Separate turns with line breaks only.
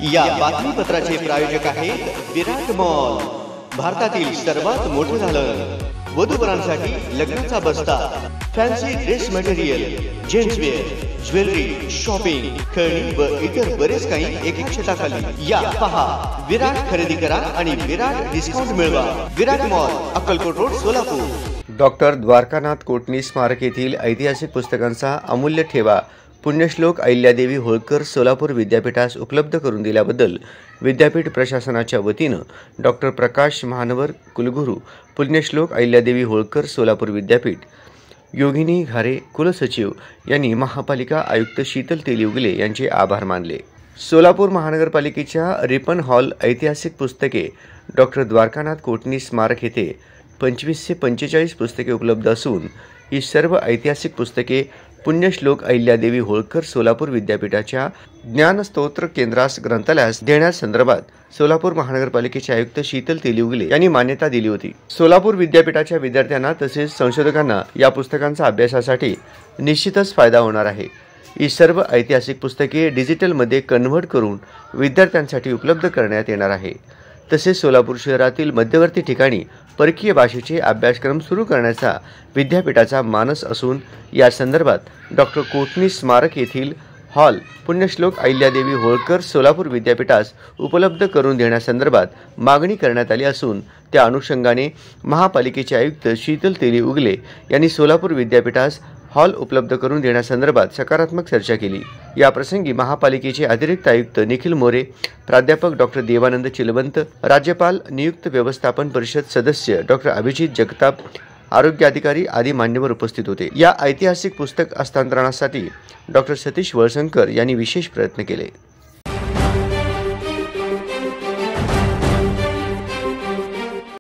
या बातमीपत्राचे प्रायोजक आहेत विराट मॉल, भारतातील सर्वात मोठे दालन, वधूवरांसाठी लग्नाचा बस्ता, fancy dress material, gentswear, jewellery, shopping, खेळणी व इतर बरेच काही एका छताखाली। या पहा, विराट खरेदी करा आणि विराट डिस्काउंट मिळवा। Virat mall, Akkalkot road, Solapur.
Doctor Dwarkanath Kotni स्मारक येथील ऐतिहासिक पुस्तकांचा अमूल्य ठेवा पुण्यश्लोक अहिल्यादेवी होळकर सोलापूर विद्यापीठास उपलब्ध करून दिल्याबद्दल विद्यापीठ प्रशासनाच्या वतीनं डॉक्टर प्रकाश महानवर, कुलगुरू, पुण्यश्लोक अहिल्यादेवी होळकर सोलापूर विद्यापीठ, योगिनी घारे, कुलसचिव यांनी महापालिका आयुक्त शीतल तेलिउगले यांचे आभार मानले। सोलापूर महानगरपालिकेच्या रिपन हॉल ऐतिहासिक पुस्तके डॉक्टर द्वारकानाथ कोटणी स्मारक येथे 25 ते 45 पुस्तके उपलब्ध असून ही सर्व ऐतिहासिक पुस्तके पुण्यश्लोक अहिल्यादेवी होळकर सोलापूर विद्यापीठाच्या ज्ञानस्तोत्र केंद्रास ग्रंथालयास देण्यासंदर्भात सोलापूर महानगरपालिकेचे आयुक्त शीतल तेलिउगले यांनी मान्यता दिली होती। सोलापूर विद्यापीठाच्या विद्यार्थ्यांना तसेच संशोधकांना या पुस्तकांचा अभ्यासासाठी निश्चितच फायदा होणार आहे। ही सर्व ऐतिहासिक पुस्तके डिजिटलमध्ये कन्व्हर्ट करून विद्यार्थ्यांसाठी उपलब्ध करण्यात येणार आहे। तसेच सोलापूर शहरातील मध्यवर्ती ठिकाणी परकीय भाषेचे अभ्यासक्रम सुरू करण्याचा विद्यापीठाचा मानस असून या संदर्भात डॉक्टर कोटणी स्मारक येथील हॉल पुण्यश्लोक अहिल्यादेवी होळकर सोलापूर विद्यापीठास उपलब्ध करून देण्यासंदर्भात मागणी करण्यात आली असून त्या अनुषंगाने महापालिकेचे आयुक्त शीतल तेलिउगले यांनी सोलापूर विद्यापीठास हॉल उपलब्ध करून देण्यासंदर्भात सकारात्मक चर्चा केली। या प्रसंगी महापालिकेचे अतिरिक्त आयुक्त निखिल मोरे, प्राध्यापक डॉक्टर देवानंद चिलवंत, राज्यपाल नियुक्त व्यवस्थापन परिषद सदस्य डॉक्टर अभिजित जगताप, आरोग्य अधिकारी आदी मान्यवर उपस्थित होते। या ऐतिहासिक पुस्तक हस्तांतरणासाठी डॉक्टर सतीश वळसंकर यांनी विशेष प्रयत्न केले।